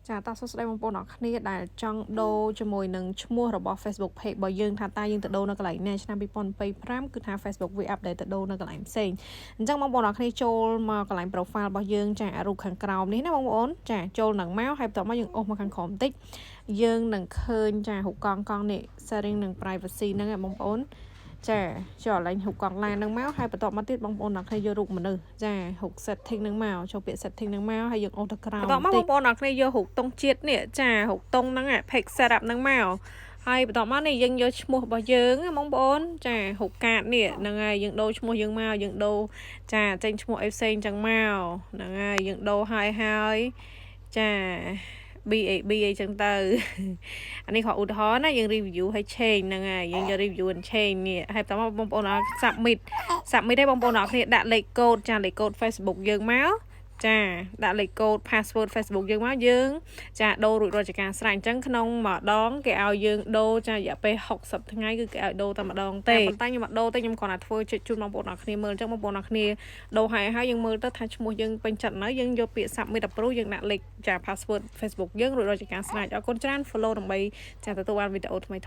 ចាតោះសួស្តីបងប្អូនអរគ្នាដែលចង់ដូរជាមួយនឹងឈ្មោះរបស់ Facebook Page របស់យើងថាតើយើងទៅដូរនៅកន្លែងណាឆ្នាំ2025គឺថា Facebook វា update ទៅដូរនៅកន្លែងផ្សេងអញ្ចឹងបងប្អូនអរគ្នាចូលមកកន្លែង profile របស់យើងចារូបខាងក្រោមនេះណាបងប្អូនចាចូលនឹងមកហើយបន្ទាប់មកយើងអូសមកខាងក្រោមបន្តិចយើងនឹងឃើញចារូបកង់នេះ setting និង privacy ហ្នឹងបងប្អូនចាចូលឡើងរូបកង់ឡាននឹងមកហើយបន្ទាប់មកទៀតបងប្អូនអរគ្នាយករូបមនុស្សចារូប setting នឹងមកចូលពាក្យ setting នឹងមកហើយយើងអូសទៅក្រោមបន្ទាប់មកបងប្អូនអរគ្នាយករូបតុងជាតិនេះចារូបតុងហ្នឹង page setup នឹងមកហើយបន្ទាប់មកនេះយើងយកឈ្មោះរបស់យើងបងប្អូនចារូបកាតនេះហ្នឹងហើយយើងដូរឈ្មោះយើងមកយើងដូរចាចេញឈ្មោះអីផ្សេងចឹងមកហ្នឹងហើយយើងដូរហើយចា BAB អីចឹងទៅអានេះខឧទាហរណ៍ណាយើង review ឲ្យ change ហ្នឹងហើយយើងយក review and change នេះហើយបន្តមកបងប្អូនអរ submit ឲ្យបងប្អូនអរគ្នាដាក់លេខកូដចាលេខកូដ Facebook យើងមកចាដាក់លេខកូដ password Facebook យើងមកយើងចាដូររួចរាល់ជាការស្រេចអញ្ចឹងក្នុងម្ដងគេឲ្យយើងដូរចារយៈពេល60ថ្ងៃគឺគេឲ្យដូរតែម្ដងទេប៉ុន្តែខ្ញុំអត់ដូរទេខ្ញុំគ្រាន់តែធ្វើជូនបងប្អូនអរគ្នាមើលអញ្ចឹងបងប្អូនអរគ្នាដូរហើយយើងមើលទៅថាឈ្មោះយើងពេញចិត្តនៅយើងយកពាក្យ submit approve យើងដាក់លេខចា password Facebook យើងរួចរាល់ជាការស្រេចអរគុណច្រើន follow ដើម្បីចាទទួលបានវីដេអូថ្មី